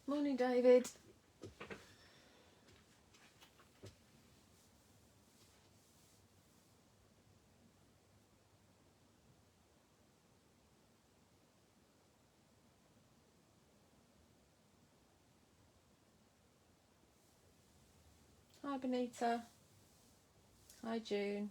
Morning, David. Hi, Benita. Hi, June.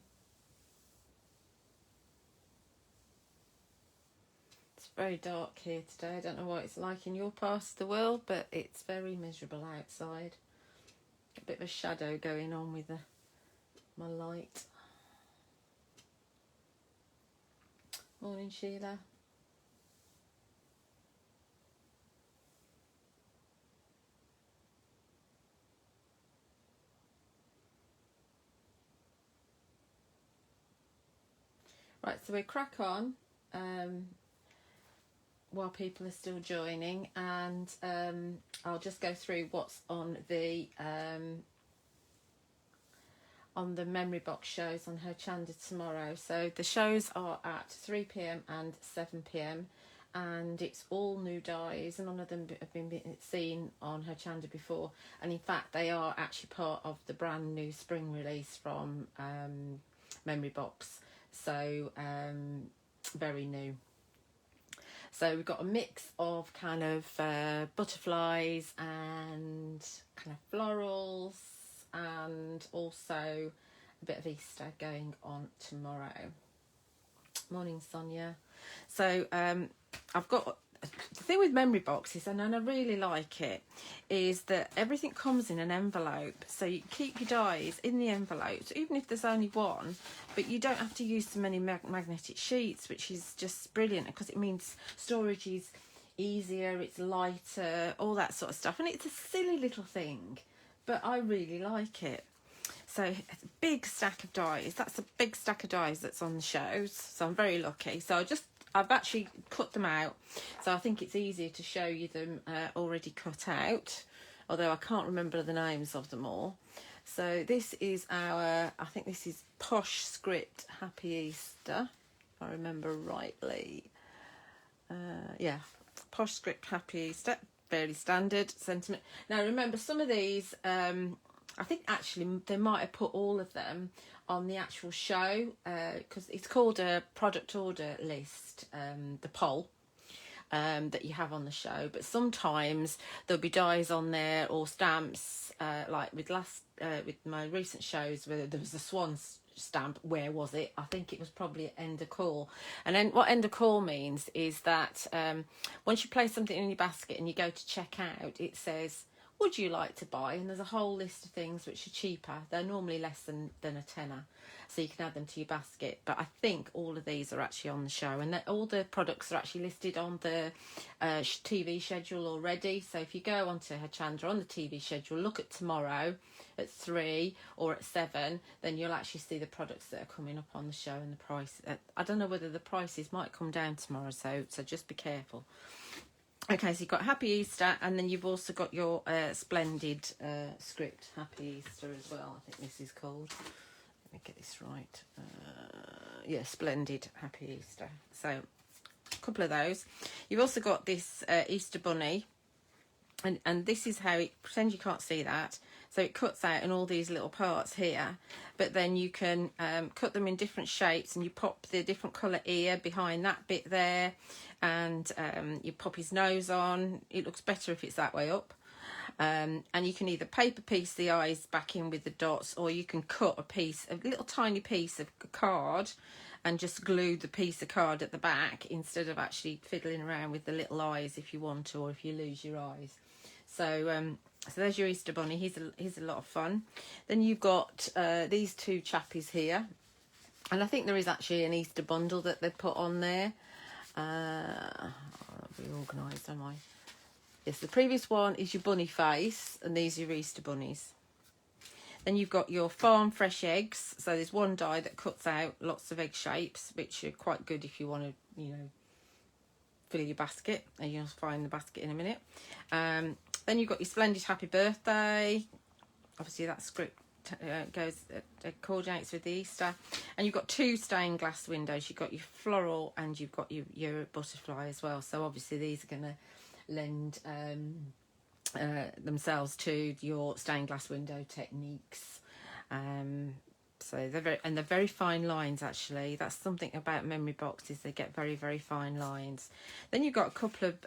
It's very dark here today. I don't know what it's like in your part of the world, but it's very miserable outside. A bit of a shadow going on with my light. Morning, Sheila. Right, so we crack on while people are still joining, and I'll just go through what's on the memory box shows on Hochanda tomorrow. So the shows are at 3 p.m. and 7 p.m. and it's all new dyes. None of them have been seen on Hochanda before, and in fact they are actually part of the brand new spring release from Memory Box. So very new. So we've got a mix of kind of butterflies and kind of florals, and also a bit of Easter going on tomorrow. Morning, Sonia. So I've got the thing with memory boxes, and I really like it, is that everything comes in an envelope, so you keep your dies in the envelope, so even if there's only one, but you don't have to use so many magnetic sheets, which is just brilliant because it means storage is easier, it's lighter, all that sort of stuff, and it's a silly little thing, but I really like it. So it's a big stack of dies. That's a big stack of dies that's on the shows. So I'm very lucky. So I've actually cut them out. So I think it's easier to show you them already cut out. Although I can't remember the names of them all. So this is I think this is Posh Script Happy Easter, if I remember rightly. Yeah, Posh Script Happy Easter. Fairly standard sentiment. Now remember, some of these... I think actually they might have put all of them on the actual show because it's called a product order list, the poll that you have on the show. But sometimes there'll be dies on there or stamps, like with my recent shows where there was a swan stamp. Where was it? I think it was probably at end of call. And then what end of call means is that once you place something in your basket and you go to check out, it says, would you like to buy? And there's a whole list of things which are cheaper. They're normally less than a tenner, so you can add them to your basket. But I think all of these are actually on the show, and all the products are actually listed on the TV schedule already. So if you go onto Hochanda on the TV schedule, look at tomorrow at 3 or at 7, then you'll actually see the products that are coming up on the show and the price. I don't know whether the prices might come down tomorrow, so just be careful. Okay, so you've got Happy Easter, and then you've also got your Splendid Script Happy Easter as well. I think this is called. Let me get this right. Yeah, Splendid Happy Easter. So a couple of those. You've also got this Easter Bunny, and this is how it, pretend you can't see that. So it cuts out in all these little parts here, but then you can cut them in different shapes, and you pop the different colour ear behind that bit there, and you pop his nose on. It looks better if it's that way up. And you can either paper piece the eyes back in with the dots, or you can cut a little tiny piece of card and just glue the piece of card at the back instead of actually fiddling around with the little eyes if you want to, or if you lose your eyes. So so there's your Easter Bunny. He's a lot of fun. Then you've got these two chappies here, and I think there is actually an Easter bundle that they put on there. I'll be organised, am I? Yes, the previous one is your bunny face, and these are your Easter bunnies. Then you've got your farm fresh eggs. So there's one die that cuts out lots of egg shapes, which are quite good if you want to, fill your basket, and you'll find the basket in a minute. Then you've got your Splendid Happy Birthday. Obviously that script coordinates with the Easter. And you've got two stained glass windows. You've got your floral and you've got your butterfly as well. So obviously these are going to lend themselves to your stained glass window techniques. So they're very fine lines, actually. That's something about memory boxes, they get very, very fine lines. Then you've got a couple of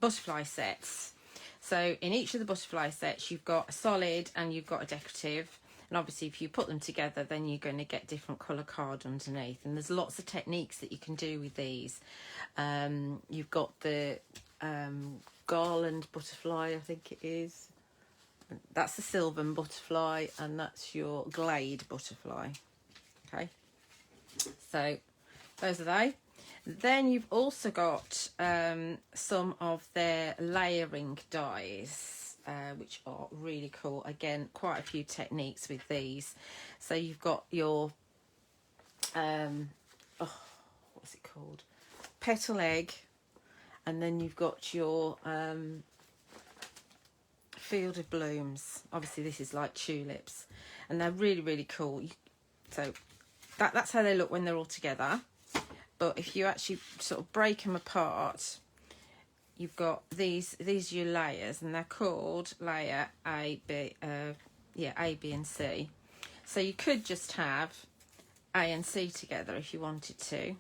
butterfly sets. So in each of the butterfly sets, you've got a solid and you've got a decorative. And obviously, if you put them together, then you're going to get different colour card underneath. And there's lots of techniques that you can do with these. You've got the garland butterfly, I think it is. That's the Sylvan butterfly, and that's your Glade butterfly. Okay, so those are they. Then you've also got some of their layering dies, which are really cool. Again, quite a few techniques with these. So you've got your what's it called, petal egg, and then you've got your field of blooms. Obviously this is like tulips, and they're really, really cool. So that's how they look when they're all together. But if you actually sort of break them apart, you've got these are your layers, and they're called layer A, B, A, B and C. So you could just have A and C together if you wanted to,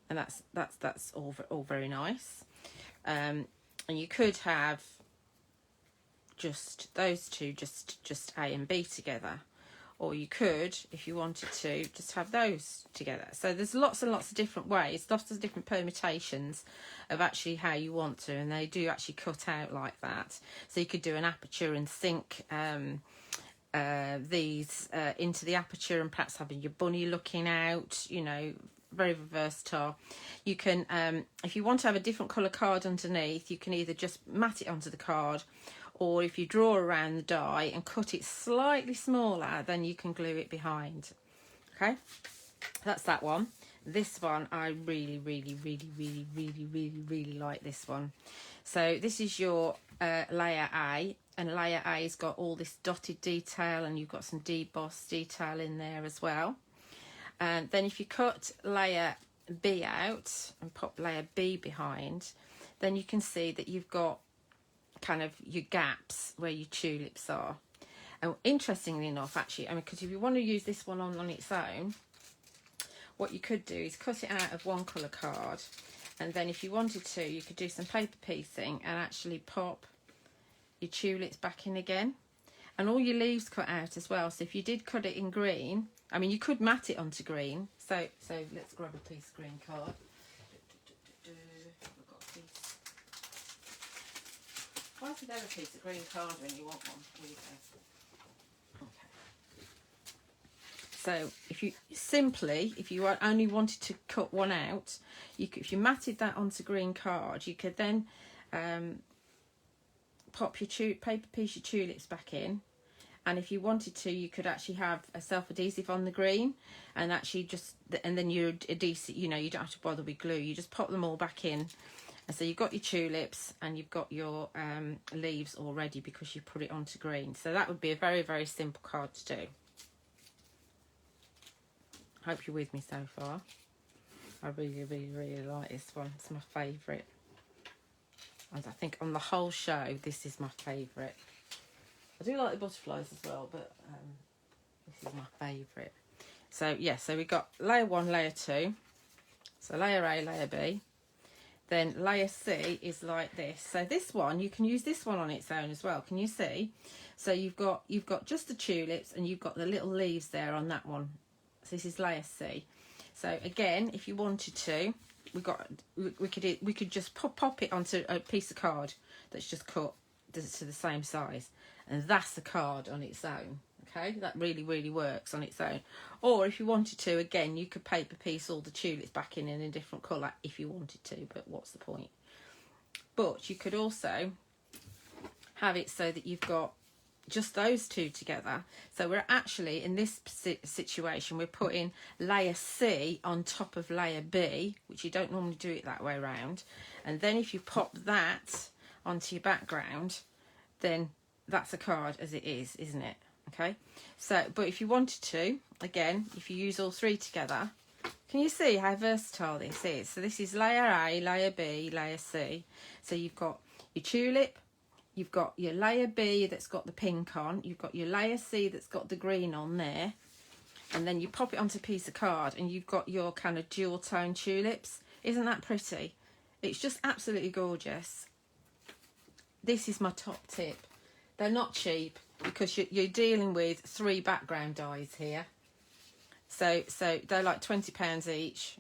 and that's all very nice. And you could have just those two, just A and B together, or you could, if you wanted to, just have those together. So there's lots and lots of different ways, lots of different permutations of actually how you want to, and they do actually cut out like that. So you could do an aperture and sink these into the aperture, and perhaps having your bunny looking out, you know, very versatile. You can, if you want to have a different colour card underneath, you can either just mat it onto the card, or if you draw around the die and cut it slightly smaller, then you can glue it behind. Okay, that's that one. This one, I really, really, really, really, really, really, really like this one. So this is your layer A, and layer A's got all this dotted detail, and you've got some debossed detail in there as well. And then if you cut layer B out and pop layer B behind, then you can see that you've got kind of your gaps where your tulips are. And interestingly enough, actually, I mean, because if you want to use this one on its own, what you could do is cut it out of one colour card, and then if you wanted to, you could do some paper piecing and actually pop your tulips back in again, and all your leaves cut out as well. So if you did cut it in green, I mean, you could mat it onto green. So let's grab a piece of green card. We've got a piece. Why is there a piece of green card when you want one? Here you go. Okay. So if you only wanted to cut one out, if you matted that onto green card, you could then pop your paper piece your tulips back in. And if you wanted to, you could actually have a self-adhesive on the green, and actually then you're adhesive, you know, you don't have to bother with glue. You just pop them all back in. And so you've got your tulips and you've got your leaves already because you put it onto green. So that would be a very, very simple card to do. Hope you're with me so far. I really, really, really like this one. It's my favourite. And I think on the whole show, this is my favourite. I do like the butterflies as well, but this is my favourite. So yeah, so we've got layer 1, layer 2. So layer A, layer B. Then layer C is like this. So this one, you can use this one on its own as well. Can you see? So you've got just the tulips, and you've got the little leaves there on that one. So this is layer C. So again, if you wanted to, we could just pop it onto a piece of card that's just cut to the same size, and that's a card on its own. Okay, that really, really works on its own. Or if you wanted to, again, you could paper piece all the tulips back in a different colour if you wanted to, but what's the point? But you could also have it so that you've got just those two together. So we're actually, in this situation, we're putting layer C on top of layer B, which you don't normally do it that way around. And then if you pop that onto your background, then that's a card as it is, isn't it? Okay, so but if you wanted to, again, if you use all three together, can you see how versatile this is? So this is layer A, layer B, layer C. So you've got your tulip, you've got your layer B that's got the pink on, you've got your layer C that's got the green on there, and then you pop it onto a piece of card and you've got your kind of dual tone tulips. Isn't that pretty? It's just absolutely gorgeous. This is my top tip. They're not cheap because you're dealing with 3 background dyes here. So they're like £20 each,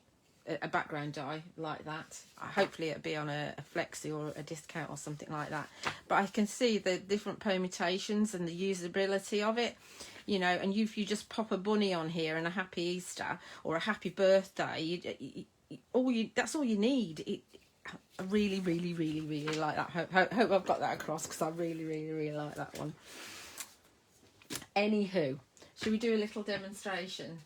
a background die like that. Hopefully it'll be on a flexi or a discount or something like that. But I can see the different permutations and the usability of it, you know. And if you just pop a bunny on here and a happy Easter or a happy birthday, that's all you need. I really, really, really, really like that. Hope I've got that across, because I really, really, really like that one. Anywho, should we do a little demonstration?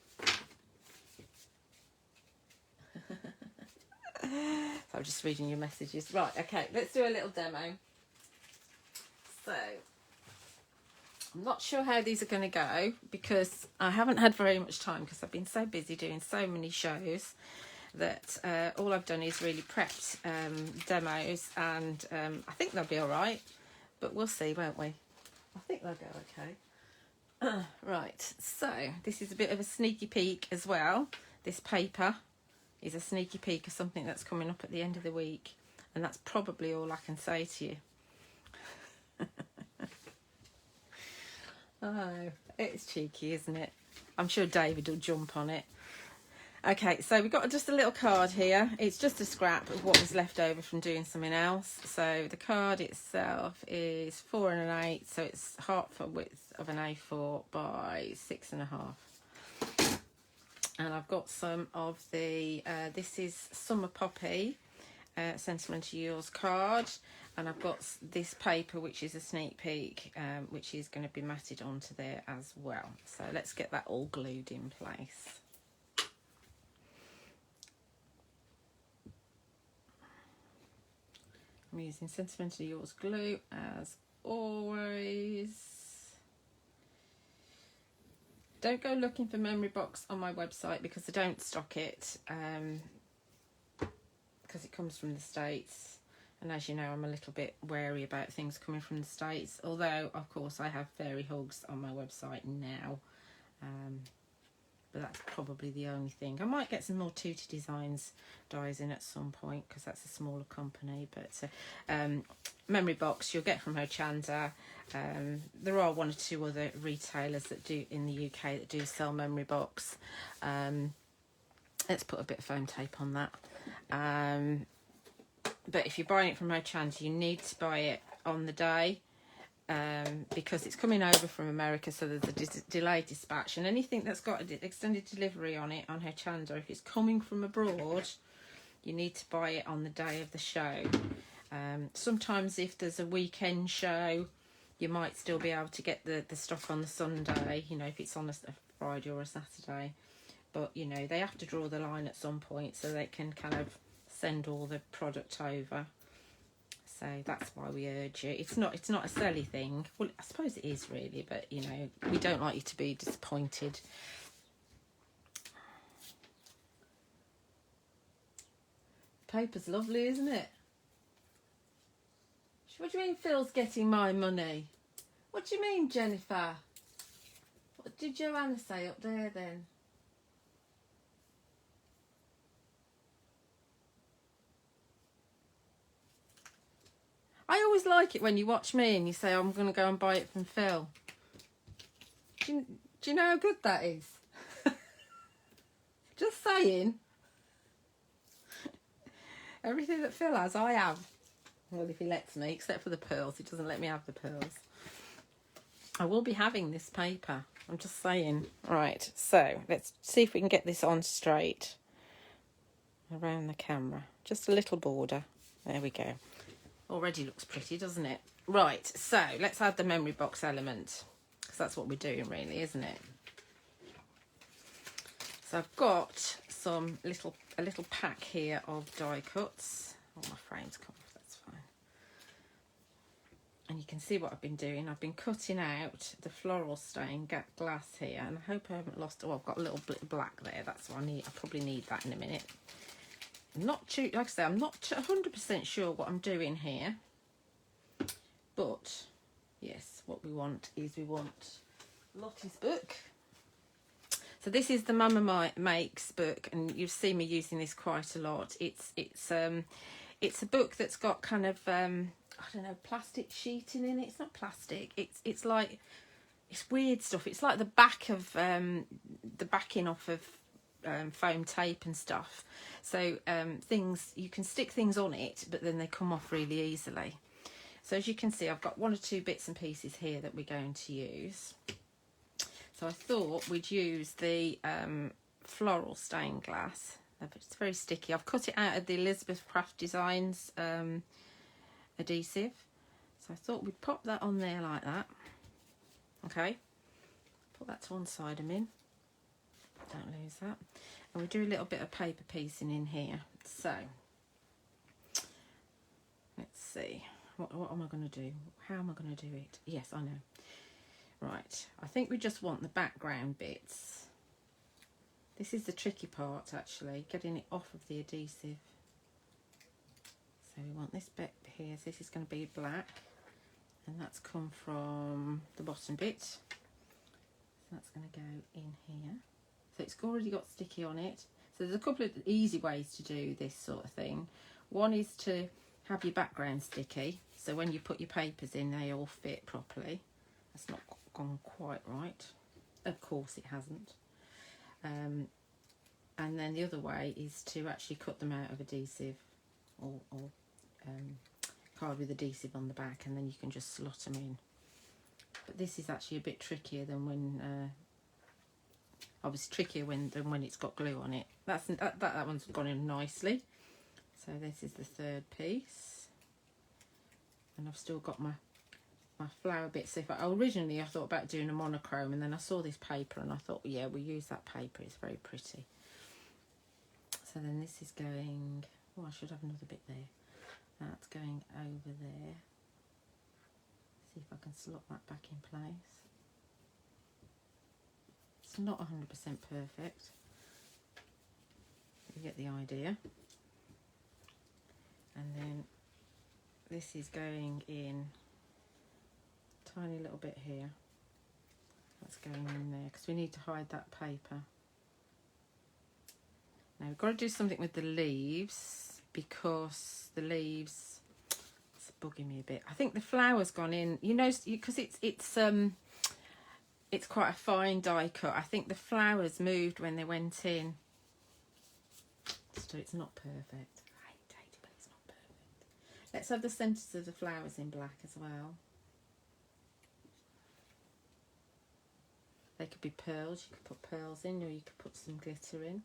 So I'm just reading your messages. Right, okay, let's do a little demo. So, I'm not sure how these are going to go, because I haven't had very much time, because I've been so busy doing so many shows that all I've done is really prepped demos, and I think they'll be all right, but we'll see, won't we? I think they'll go okay. Right, so this is a bit of a sneaky peek as well. This paper is a sneaky peek of something that's coming up at the end of the week, and that's probably all I can say to you. Oh, it's cheeky, isn't it? I'm sure David will jump on it. Okay, so we've got just a little card here. It's just a scrap of what was left over from doing something else. So the card itself is 4 1/8, so it's half a width of an A4 by 6 1/2. And I've got some of the, this is Summer Poppy, Sentimental Yours card. And I've got this paper, which is a sneak peek, which is going to be matted onto there as well. So let's get that all glued in place. I'm using Sentimental Yours glue as always. Don't go looking for Memory Box on my website, because I don't stock it, because it comes from the States. And as you know, I'm a little bit wary about things coming from the States, although of course I have fairy hugs on my website now. But that's probably the only thing. I might get some more Tutti Designs dies in at some point, because that's a smaller company. But Memory Box you'll get from Hochanda. There are 1 or 2 other retailers that do in the UK that do sell Memory Box. Let's put a bit of foam tape on that. But if you're buying it from Hochanda, you need to buy it on the day. Because it's coming over from America, so there's a delayed dispatch, and anything that's got an extended delivery on it on Hochanda, if it's coming from abroad, you need to buy it on the day of the show. Sometimes if there's a weekend show, you might still be able to get the stock on the Sunday, you know, if it's on a Friday or a Saturday. But you know, they have to draw the line at some point so they can kind of send all the product over. So that's why we urge you. It's not a silly thing. Well, I suppose it is really, but you know, we don't like you to be disappointed. Paper's lovely, isn't it? What do you mean Phil's getting my money? What do you mean, Jennifer? What did Joanna say up there then? I always like it when you watch me and you say, I'm going to go and buy it from Phil. Do you know how good that is? Just saying. Everything that Phil has, I have. Well, if he lets me, except for the pearls. He doesn't let me have the pearls. I will be having this paper. I'm just saying. Right, so let's see if we can get this on straight around the camera. Just a little border. There we go. Already looks pretty, doesn't it? Right, so let's add the Memory Box element, because that's what we're doing really, isn't it? So I've got a little pack here of die cuts. Oh, my frame's come off, that's fine. And you can see what I've been doing. I've been cutting out the floral stained glass here, and I hope I haven't lost. Oh, I've got a little bit of black there. That's what I need. I probably need that in a minute. Like I say, I'm not 100% sure what I'm doing here, But yes, what we want Lottie's book. So this is the Mama Makes book, and you've seen me using this quite a lot. It's a book that's got kind of I don't know, plastic sheeting in it. It's not plastic. It's like, it's weird stuff. It's like the back of the backing off of foam tape and stuff. So things, you can stick things on it, but then they come off really easily. So as you can see, I've got 1 or 2 bits and pieces here that we're going to use. So I thought we'd use the Floral stained glass. It's very sticky. I've cut it out of the Elizabeth Craft Designs adhesive. So I thought we'd pop that on there like that. Okay. Put that to one side a minute. Don't lose that. And we do a little bit of paper piecing in here. So let's see. What am I going to do? How am I going to do it? Yes, I know. Right, I think we just want the background bits. This is the tricky part, actually, getting it off of the adhesive. So we want this bit here. So this is going to be black, and that's come from the bottom bit. So that's going to go in here. So it's already got sticky on it. So there's a couple of easy ways to do this sort of thing. One is to have your background sticky, so when you put your papers in, they all fit properly. That's not gone quite right. Of course it hasn't. And then the other way is to actually cut them out of adhesive or card with adhesive on the back, and then you can just slot them in. But this is actually a bit trickier than when obviously trickier than when it's got glue on it. That one's gone in nicely. So this is the third piece, and I've still got my flower bits. If originally I thought about doing a monochrome, and then I saw this paper and I thought, yeah, we'll use that paper, it's very pretty. So then this is going, oh, I should have another bit there. That's going over there. See if I can slot that back in place. It's not 100% perfect. You get the idea. And then this is going in tiny little bit here. That's going in there because we need to hide that paper. Now we've got to do something with the leaves, because the leaves, it's bugging me a bit. I think the flower's gone in, you know, because it's quite a fine die cut. I think the flowers moved when they went in, so it's not perfect. I hate it, but it's not perfect. Let's have the centres of the flowers in black as well. They could be pearls, you could put pearls in, or you could put some glitter in,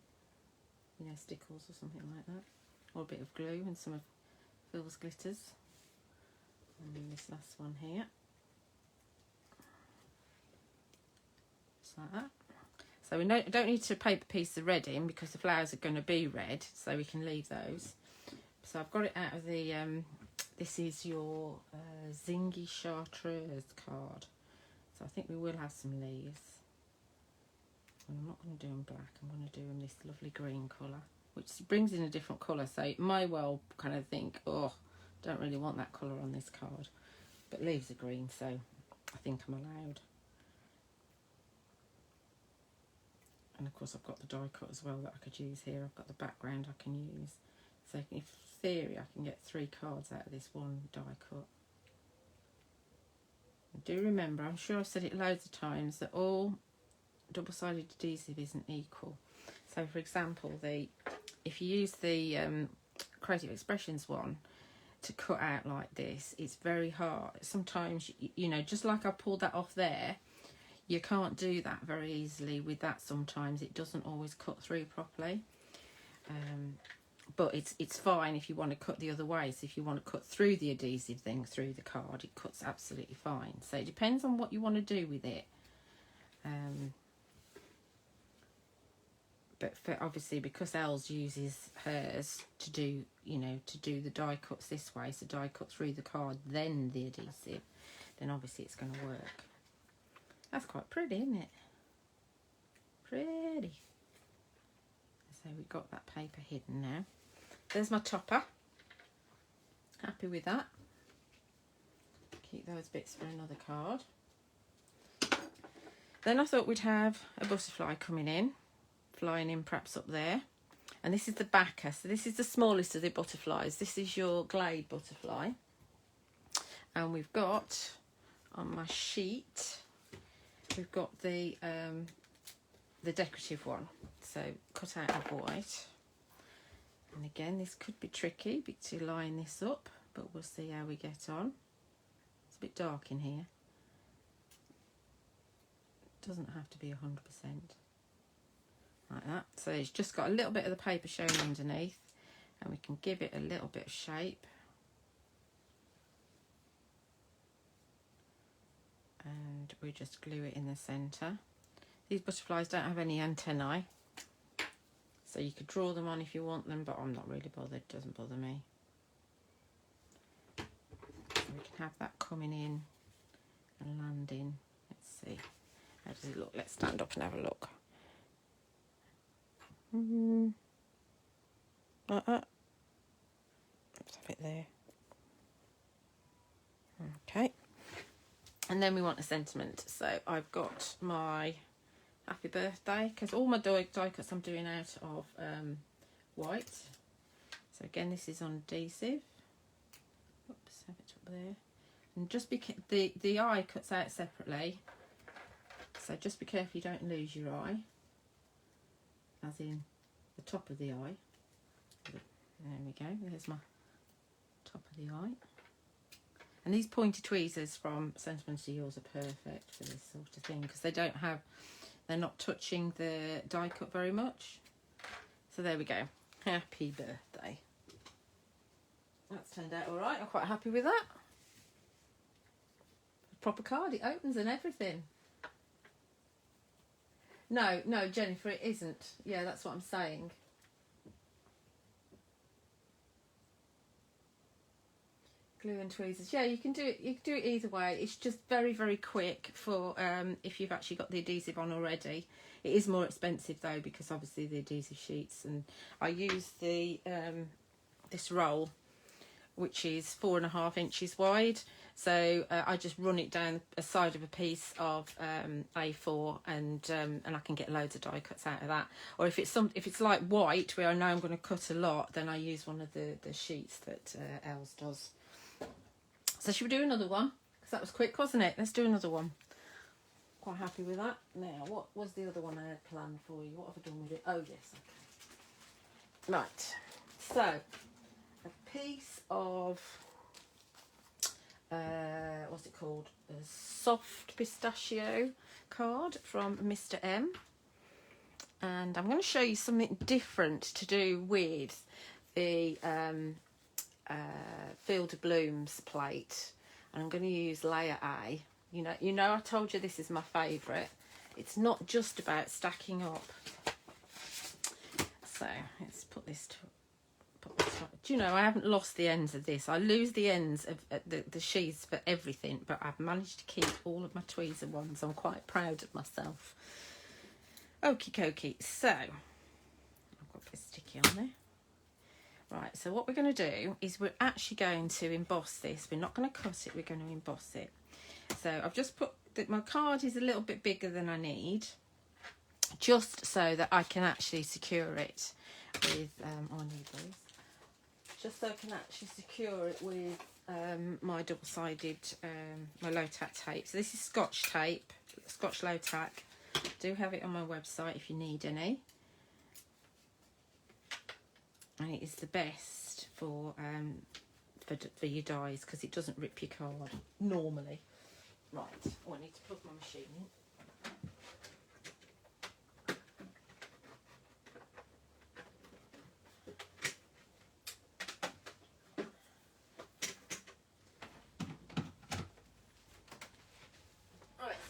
you know, stickles or something like that, or a bit of glue and some of Phil's glitters. And then this last one here, just like that. So we don't need to paper piece the red in, because the flowers are going to be red, so we can leave those. So I've got it out of the, this is your Zingy Chartreuse card. So I think we will have some leaves. And I'm not going to do them black, I'm going to do them this lovely green colour, which brings in a different colour. So it may well kind of think, oh, don't really want that colour on this card. But leaves are green, so I think I'm allowed. And of course I've got the die cut as well that I could use here. I've got the background I can use. So in theory I can get 3 cards out of this one die cut. Do remember, I'm sure I've said it loads of times, that all double-sided adhesive isn't equal. So for example, if you use the Creative Expressions one to cut out like this, it's very hard. Sometimes, you know, just like I pulled that off there, you can't do that very easily with that. Sometimes it doesn't always cut through properly. But it's fine if you want to cut the other way. So if you want to cut through the adhesive thing, through the card, it cuts absolutely fine. So it depends on what you want to do with it. But obviously, because Els uses hers to do, you know, to do the die cuts this way, so die cut through the card, then the adhesive, then obviously it's going to work. That's quite pretty, isn't it? Pretty. So we've got that paper hidden now. There's my topper. Happy with that. Keep those bits for another card. Then I thought we'd have a butterfly coming in, flying in perhaps up there. And this is the backer, so this is the smallest of the butterflies. This is your Glade butterfly. And we've got, on my sheet, we've got the decorative one. So cut out of white. And again, this could be tricky to line this up, but we'll see how we get on. It's a bit dark in here. Doesn't have to be 100% like that. So it's just got a little bit of the paper showing underneath, and we can give it a little bit of shape, and we just glue it in the center. These butterflies don't have any antennae, so you could draw them on if you want them, but I'm not really bothered. It doesn't bother me. So we can have that coming in and landing. Let's see. How does it look? Let's stand up and have a look. Let's have it there. Okay. And then we want a sentiment. So I've got my happy birthday, because all my die cuts I'm doing out of white. So again, this is on adhesive. Oops, have it up there. And just because the eye cuts out separately. So just be careful you don't lose your eye, as in the top of the eye. There we go, there's my top of the eye. And these pointy tweezers from Sentiments to Yours are perfect for this sort of thing, because they're not touching the die cut very much. So there we go, happy birthday. That's turned out all right, I'm quite happy with that. Proper card, it opens and everything. No, Jennifer, it isn't. Yeah, that's what I'm saying. Glue and tweezers. Yeah, you can do it. You can do it either way. It's just very, very quick for if you've actually got the adhesive on already. It is more expensive though, because obviously the adhesive sheets. And I use the this roll, which is 4.5 inches wide. So I just run it down the side of a piece of A4, and I can get loads of die cuts out of that. Or if it's like white, where I know I'm going to cut a lot, then I use one of the sheets that Els does. So should we do another one? Because that was quick, wasn't it? Let's do another one. Quite happy with that. Now, what was the other one I had planned for you? What have I done with it? Oh yes, okay. Right. So a piece of what's it called? A soft pistachio card from Mr. M. And I'm going to show you something different to do with the Field of Blooms plate. And I'm going to use layer A. You know, I told you this is my favourite. It's not just about stacking up. So let's put this to. Do you know, I haven't lost the ends of this. I lose the ends of the sheaths for everything, but I've managed to keep all of my tweezer ones. I'm quite proud of myself. Okie dokie. So I've got this sticky on there. Right, so what we're going to do is we're actually going to emboss this. We're not going to cut it, we're going to emboss it. So I've just put that my card is a little bit bigger than I need, just so that I can actually secure it with I need those. Just so I can actually secure it with my double-sided, my low-tack tape. So this is Scotch tape, Scotch low-tack. I do have it on my website if you need any. And it is the best for your dies, because it doesn't rip your card normally. Right, oh, I need to plug my machine in.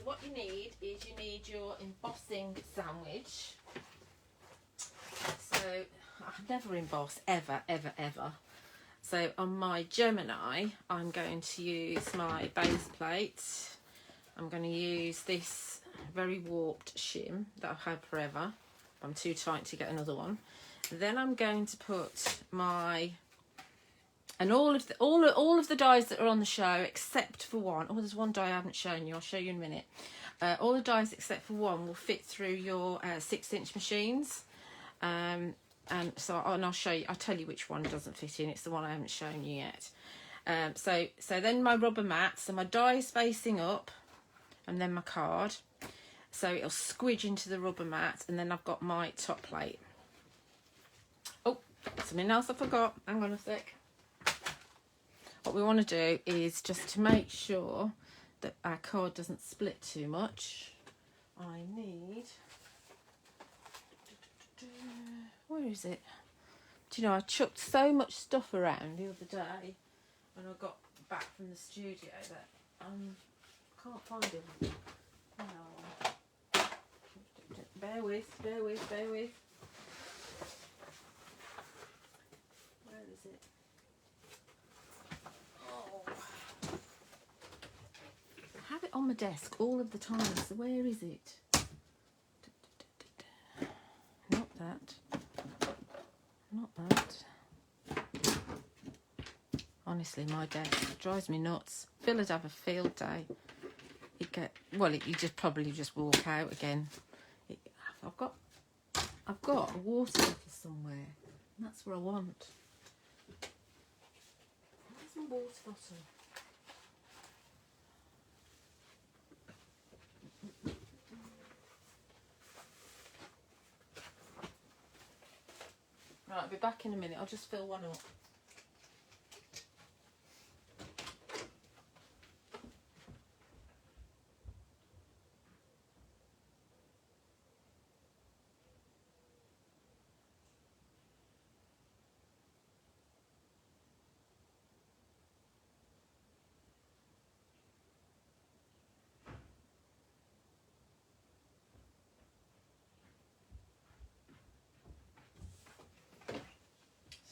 What you need is your embossing sandwich. So I never emboss, ever. So on my Gemini, I'm going to use my base plate. I'm going to use this very warped shim that I've had forever. I'm too tight to get another one. Then I'm going to put my And all of the dies that are on the show, except for one. Oh, there's one die I haven't shown you. I'll show you in a minute. All the dies except for one will fit through your 6-inch machines. And I'll show you. I'll tell you which one doesn't fit in. It's the one I haven't shown you yet. So then my rubber mat. So my die is facing up, and then my card. So it'll squidge into the rubber mat, and then I've got my top plate. Oh, something else I forgot. Hang on a sec. What we want to do is just to make sure that our card doesn't split too much. I need... Where is it? Do you know, I chucked so much stuff around the other day when I got back from the studio that I can't find it. Oh. Bear with. Where is it? Oh. I have it on my desk all of the time, so where is it? Not that. Honestly, my desk drives me nuts. Phil would have a field day. You probably just walk out again. I've got a water bottle somewhere, and that's what I want. Where's my water bottle? Right, I'll be back in a minute. I'll just fill one up.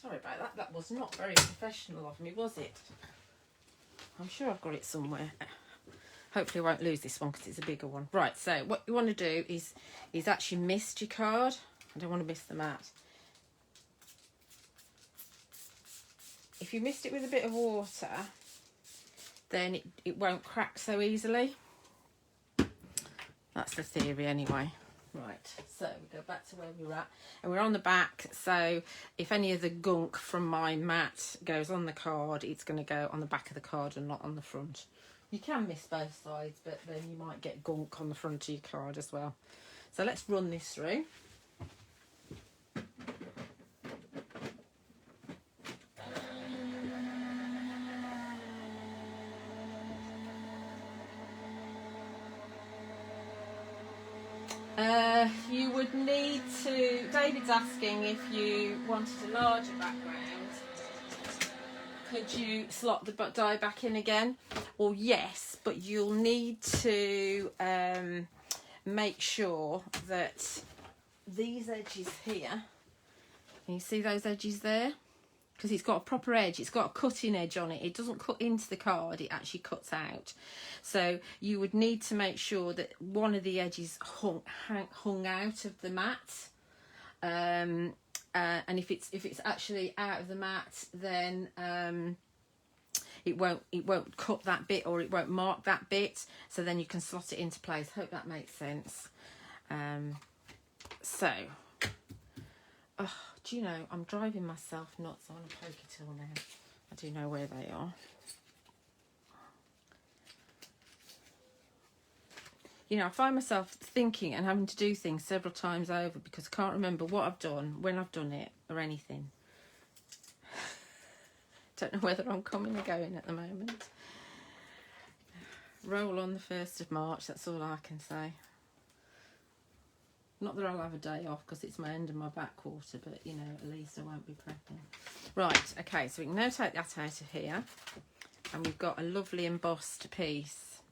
Sorry about that. That was not very professional of me, was it? I'm sure I've got it somewhere. Hopefully I won't lose this one because it's a bigger one. Right, so what you want to do is actually mist your card. I don't want to miss the mat. If you mist it with a bit of water, then it won't crack so easily. That's the theory anyway. Right, so we go back to where we were at, and we're on the back, so if any of the gunk from my mat goes on the card, it's going to go on the back of the card and not on the front. You can miss both sides, but then you might get gunk on the front of your card as well. So let's run this through. You would need to, David's asking if you wanted a larger background, could you slot the die back in again? Well, yes, but you'll need to make sure that these edges here, can you see those edges there? Because it's got a proper edge, it's got a cutting edge on it. It doesn't cut into the card, it actually cuts out. So you would need to make sure that one of the edges hung out of the mat. And if it's actually out of the mat, then it won't cut that bit, or it won't mark that bit. So then you can slot it into place. Hope that makes sense. Do you know, I'm driving myself nuts. I want to poke it all now. I do know where they are. You know, I find myself thinking and having to do things several times over because I can't remember what I've done, when I've done it, or anything. Don't know whether I'm coming or going at the moment. Roll on the 1st of March, that's all I can say. Not that I'll have a day off because it's my end of my back quarter, but, you know, at least I won't be prepping. Right, okay, so we can now take that out of here. And we've got a lovely embossed piece.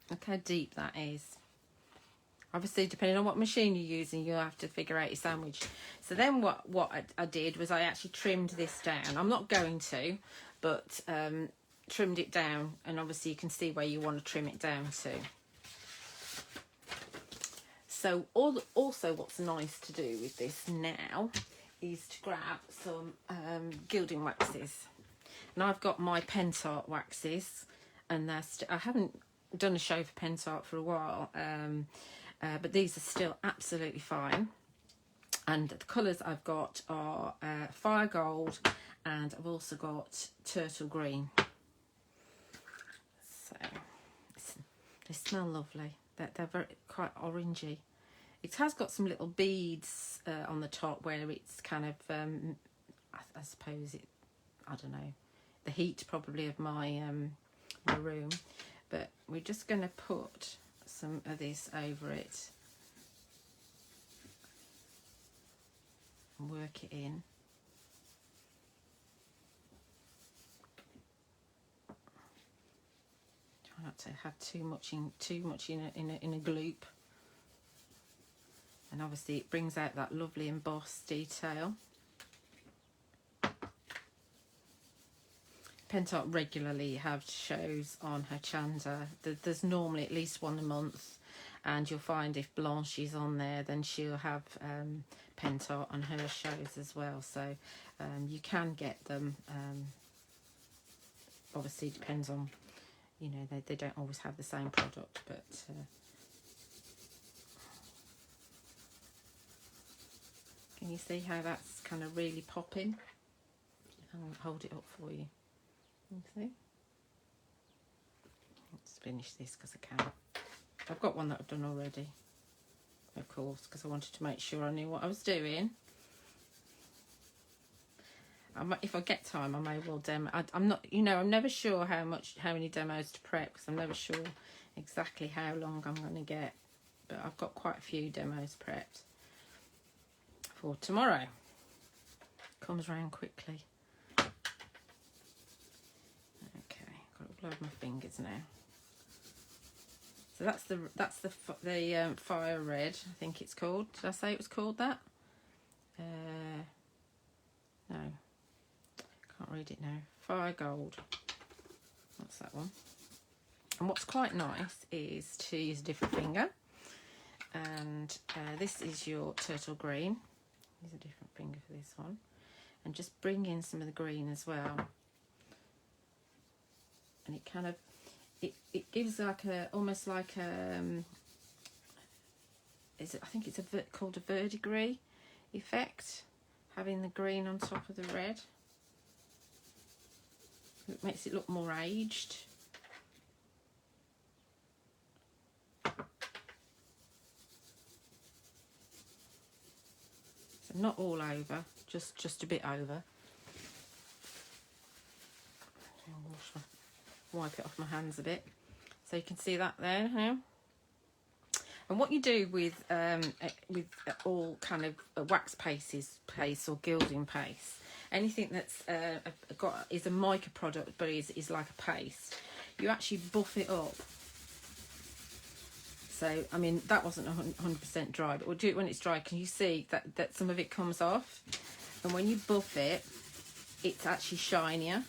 Look how deep that is. Obviously, depending on what machine you're using, you'll have to figure out your sandwich. So then what I did was I actually trimmed this down. I'm not going to, but trimmed it down. And obviously, you can see where you want to trim it down to. So also what's nice to do with this now is to grab some gilding waxes. And I've got my Pentart waxes, and I haven't done a show for Pentart for a while, but these are still absolutely fine. And the colours I've got are Fire Gold, and I've also got Turtle Green. So they smell lovely. They're very quite orangey. It has got some little beads on the top where it's kind of, I suppose it, I don't know, the heat probably of my my room. But we're just going to put some of this over it and work it in. Try not to have too much in a gloop. And obviously it brings out that lovely embossed detail. Pentart regularly have shows on Hochanda. There's normally at least one a month, and you'll find if Blanche is on there, then she'll have Pentart on her shows as well. So you can get them. Obviously it depends on, you know, they don't always have the same product, but can you see how that's kind of really popping? I'll hold it up for you. You see? Let's finish this because I can. I've got one that I've done already, of course, because I wanted to make sure I knew what I was doing. If I get time, I may well demo. I'm not, you know, I'm never sure how many demos to prep, because I'm never sure exactly how long I'm going to get. But I've got quite a few demos prepped for tomorrow. Comes round quickly. Okay, got to blow my fingers now. So that's the Fire Red, I think it's called. Did I say it was called that? No, can't read it now. Fire Gold. That's that one. And what's quite nice is to use a different finger. And this is your Turtle Green. Use a different finger for this one. And just bring in some of the green as well. And it kind of, it gives like a, almost like a, I think it's called a verdigris effect, having the green on top of the red. It makes it look more aged. So not all over, just a bit over. Wipe it off my hands a bit, so you can see that there now. And what you do with all kind of wax paste or gilding paste, anything that's is a mica product but is like a paste, you actually buff it up. So I mean, that wasn't 100% dry, but we'll do it when it's dry. Can you see that some of it comes off? And when you buff it, it's actually shinier.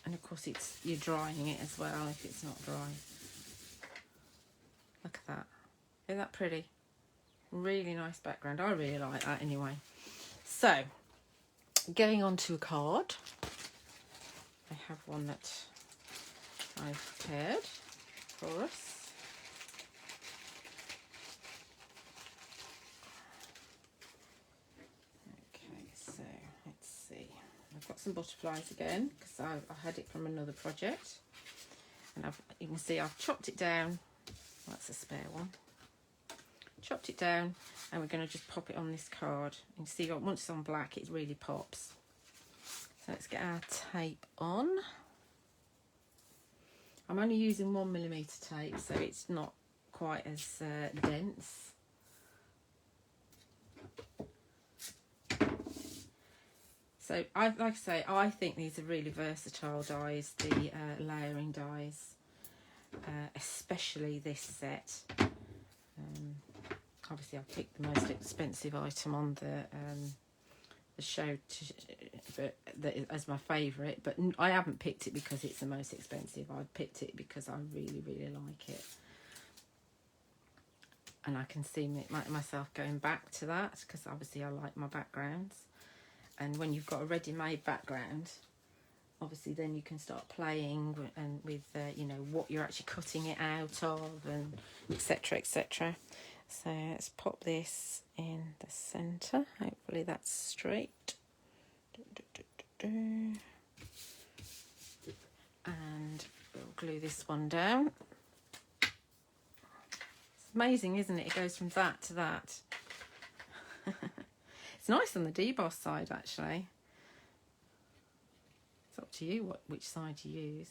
And of course you're drying it as well if it's not dry. Look at that. Isn't that pretty? Really nice background. I really like that anyway. So, going on to a card. I have one that I've prepared for us. Okay, so let's see. I've got some butterflies again because I had it from another project, and you can see I've chopped it down. That's a spare one. Chopped it down, and we're going to just pop it on this card. You can see once it's on black, it really pops. So let's get our tape on. I'm only using 1mm tape, so it's not quite as dense. So like I say, I think these are really versatile dies, the layering dies, especially this set. Obviously I've picked the most expensive item on the show as my favourite, but I haven't picked it because it's the most expensive. I picked it because I really, really like it. And I can see myself going back to that because obviously I like my backgrounds. And when you've got a ready-made background, obviously then you can start playing and with you know, what you're actually cutting it out of, and etc, etc. So let's pop this in the centre. Hopefully that's straight. And we'll glue this one down. It's amazing, isn't it? It goes from that to that. It's nice on the deboss side, actually. It's up to you which side you use.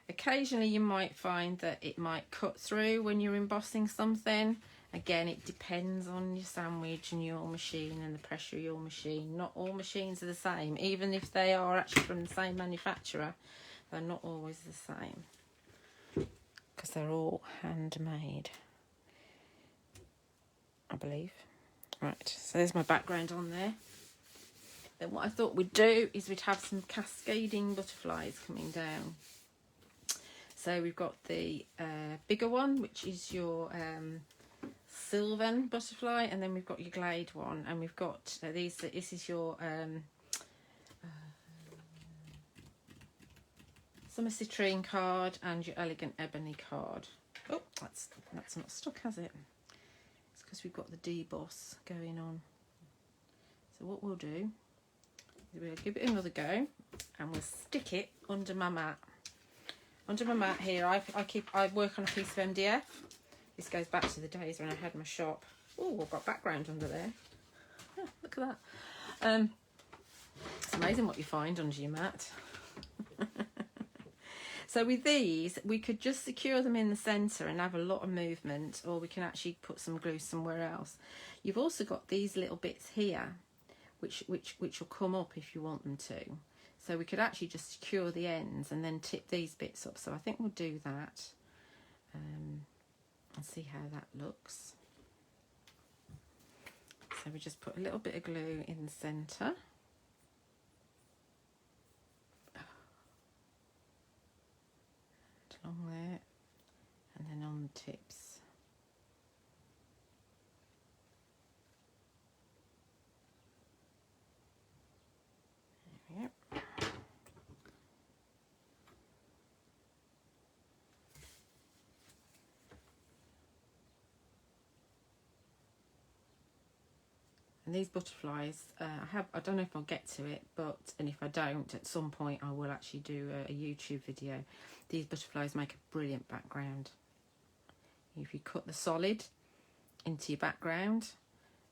Occasionally you might find that it might cut through when you're embossing something. Again, it depends on your sandwich and your machine and the pressure of your machine. Not all machines are the same. Even if they are actually from the same manufacturer, they're not always the same, because they're all handmade, I believe. Right, so there's my background on there. Then what I thought we'd do is we'd have some cascading butterflies coming down. So we've got the bigger one, which is your Sylvan butterfly, and then we've got your Glade one, and we've got these. This is your Summer Citrine card and your Elegant Ebony card. Oh, that's not stuck, has it? It's because we've got the deboss going on. So what we'll do is we'll give it another go, and we'll stick it under my mat. Under my mat here, I work on a piece of MDF. This goes back to the days when I had my shop. Oh, I've got background under there. Oh, look at that. It's amazing what you find under your mat. So with these, we could just secure them in the centre and have a lot of movement, or we can actually put some glue somewhere else. You've also got these little bits here, which will come up if you want them to. So we could actually just secure the ends and then tip these bits up. So I think we'll do that and see how that looks. So we just put a little bit of glue in the centre. Along there, and then on the tips. There we go. And these butterflies, I don't know if I'll get to it, and if I don't, at some point I will actually do a YouTube video. These butterflies make a brilliant background. If you cut the solid into your background,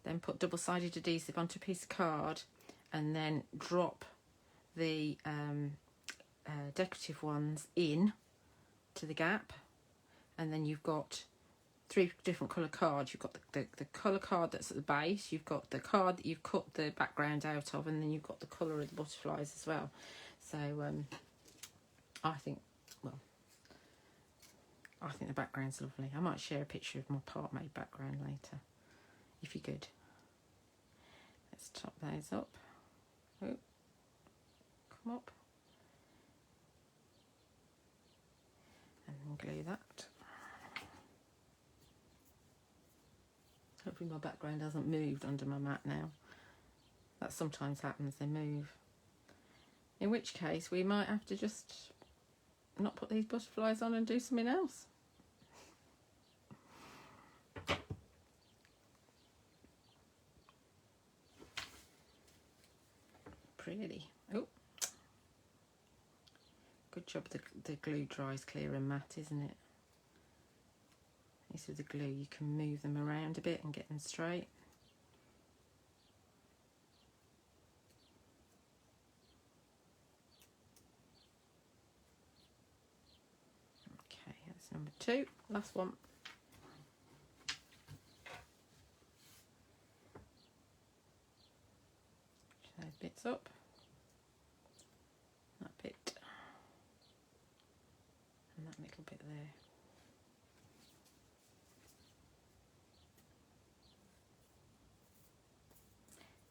then put double-sided adhesive onto a piece of card, and then drop the decorative ones in to the gap, and then you've got 3 different colour cards. You've got the colour card that's at the base, you've got the card that you've cut the background out of, and then you've got the colour of the butterflies as well. So I think the background's lovely. I might share a picture of my part-made background later, if you're good. Let's top those up. Oh, come up. And then glue that. Hopefully my background hasn't moved under my mat now. That sometimes happens, they move. In which case we might have to just not put these butterflies on and do something else. Pretty. Oh, good job. The glue dries clear and matte, isn't it? This with the glue, you can move them around a bit and get them straight. Okay, that's number 2. Last one. Push those bits up. That bit. And that little bit there.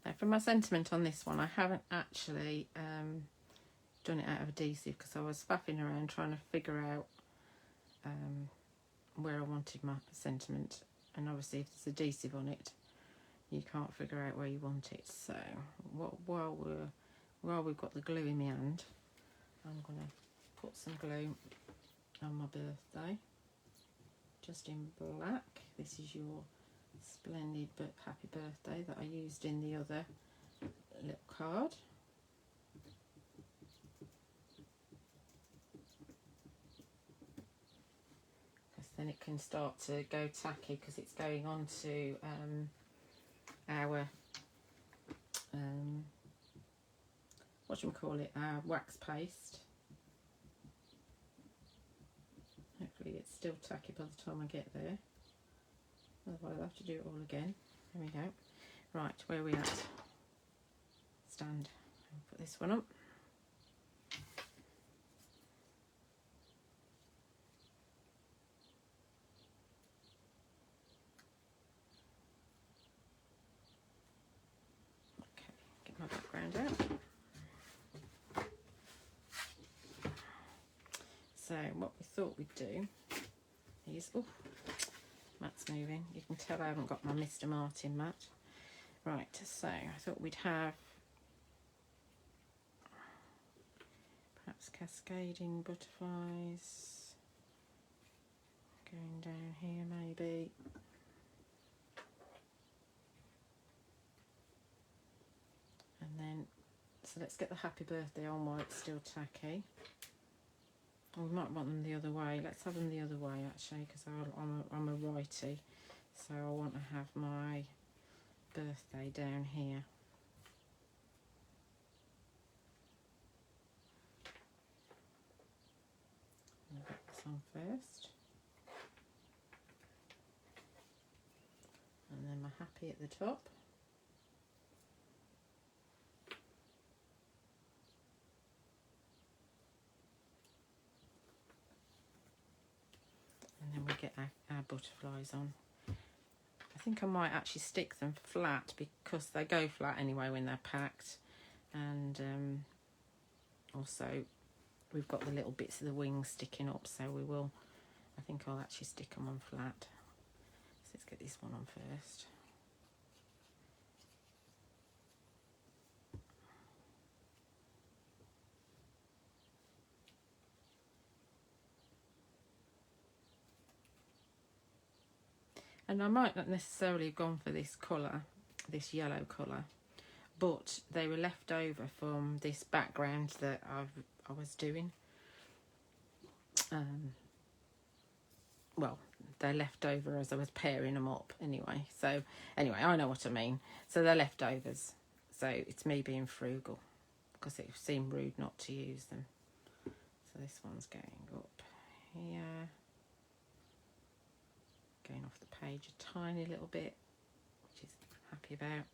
Now for my sentiment on this one, I haven't actually done it out of adhesive because I was faffing around trying to figure out where I wanted my sentiment, and obviously if there's adhesive on it you can't figure out where you want it. So while we've got the glue in my hand, I'm going to put some glue on my birthday, just in black. This is your splendid but happy birthday that I used in the other little card. Because then it can start to go tacky, because it's going on to our what do we call it, our wax paste. Hopefully it's still tacky by the time I get there, otherwise I'll have to do it all again. There we go. Right, where are we at? Stand. I'll put this one up. Okay, get my background out. So what we thought we'd do is, oh, mat's moving. You can tell I haven't got my Mr. Martin mat. Right, so I thought we'd have perhaps cascading butterflies going down here maybe. And then, so let's get the happy birthday on while it's still tacky. We might want them the other way. Let's have them the other way actually, because I'm a righty, so I want to have my birthday down here. I'll get this on first, and then my happy at the top. And then we get our butterflies on. I think I might actually stick them flat, because they go flat anyway when they're packed. And also we've got the little bits of the wings sticking up, so we will, I think I'll actually stick them on flat. So let's get this one on first. And I might not necessarily have gone for this colour, this yellow colour, but they were left over from this background that I was doing. Well, they're left over as I was pairing them up anyway. So anyway, I know what I mean. So they're leftovers. So it's me being frugal, because it seemed rude not to use them. So this one's going up here. Going off the page a tiny little bit, which is happy about.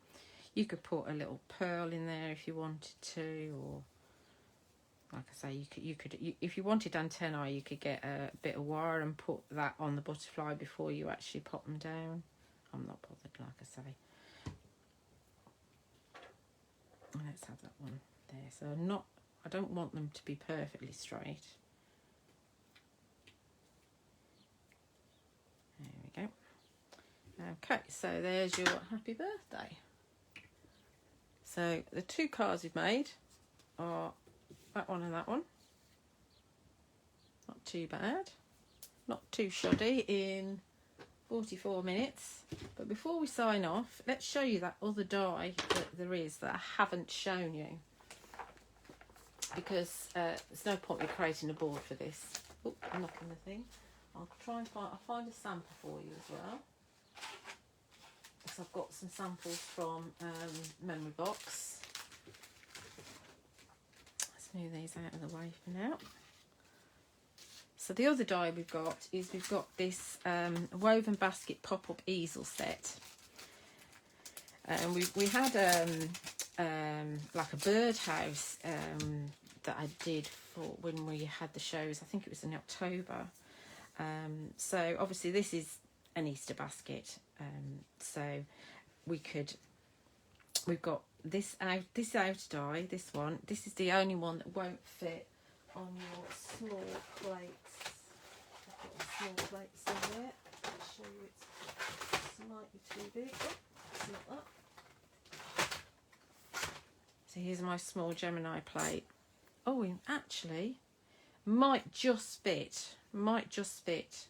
You could put a little pearl in there if you wanted to, or like I say, you could if you wanted antennae, you could get a bit of wire and put that on the butterfly before you actually pop them down. I'm not bothered, like I say. Let's have that one there. So I don't want them to be perfectly straight. There we go. Okay, so there's your happy birthday. So the two cards we've made are that one and that one. Not too bad. Not too shoddy in 44 minutes. But before we sign off, let's show you that other die that there is that I haven't shown you. Because there's no point in creating a board for this. Oh, I'm knocking the thing. I'll find a sample for you as well. So I've got some samples from Memory Box. Let's move these out of the way for now. So the other die we've got this woven basket pop-up easel set. And we had like a birdhouse that I did for when we had the shows. I think it was in October. So obviously this is an Easter basket. So we've got this outer die, this one. This is the only one that won't fit on your small plates. I've got the small plates in there. I'll show you it's slightly too big. Oh, not that. So here's my small Gemini plate. Oh, actually, might just fit. Might just fit.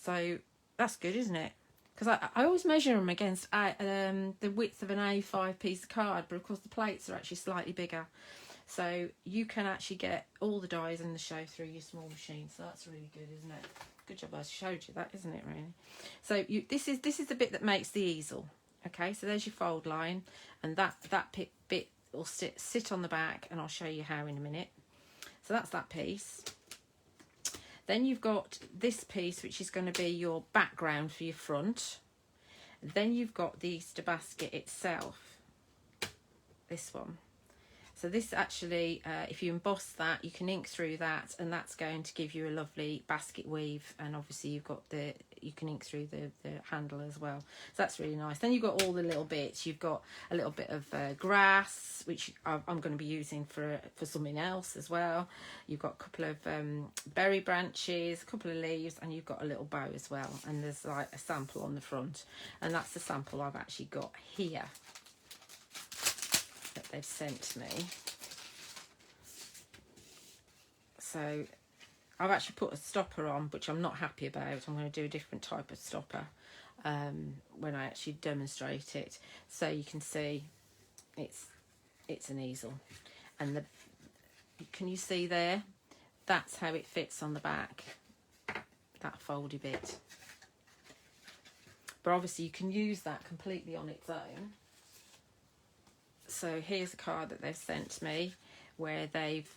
So that's good, isn't it? Because I always measure them against the width of an A5 piece of card, but of course the plates are actually slightly bigger. So you can actually get all the dies in the show through your small machine. So that's really good, isn't it? Good job I showed you that, isn't it, really? So this is the bit that makes the easel. Okay, so there's your fold line, and that bit will sit on the back, and I'll show you how in a minute. So that's that piece. Then you've got this piece, which is going to be your background for your front. Then you've got the Easter basket itself, this one. So this actually, if you emboss that, you can ink through that, and that's going to give you a lovely basket weave. And obviously you can ink through the handle as well. So that's really nice. Then you've got all the little bits. You've got a little bit of grass, which I'm going to be using for something else as well. You've got a couple of berry branches, a couple of leaves, and you've got a little bow as well. And there's like a sample on the front, and that's the sample I've actually got here that they've sent me. So I've actually put a stopper on, which I'm not happy about. I'm going to do a different type of stopper when I actually demonstrate it. So you can see it's an easel, and can you see there? That's how it fits on the back, that foldy bit. But obviously you can use that completely on its own. So here's a card that they've sent me where they've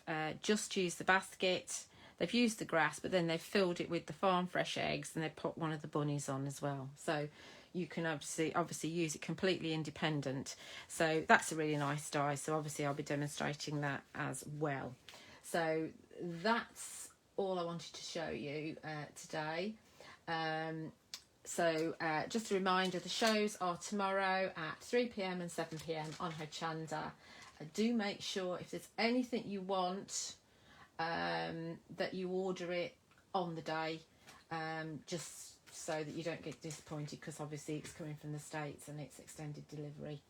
just used the basket, they've used the grass, but then they've filled it with the farm fresh eggs, and they put one of the bunnies on as well. So you can obviously use it completely independent. So that's a really nice die. So obviously I'll be demonstrating that as well. So that's all I wanted to show you today. So just a reminder, the shows are tomorrow at 3 p.m. and 7 p.m. on Hochanda. Do make sure if there's anything you want that you order it on the day, just so that you don't get disappointed, because obviously it's coming from the States and it's extended delivery.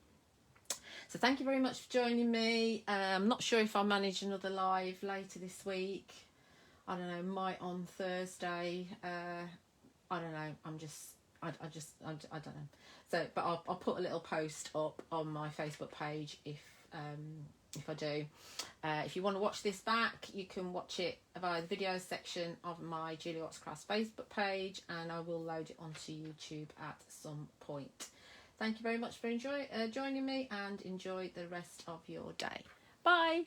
So thank you very much for joining me. I'm not sure if I'll manage another live later this week. I don't know, might on Thursday. I don't know. I don't know. So, but I'll put a little post up on my Facebook page if I do. If you want to watch this back, you can watch it via the videos section of my Julie Watts Crafts Facebook page, and I will load it onto YouTube at some point. Thank you very much for joining me, and enjoy the rest of your day. Bye.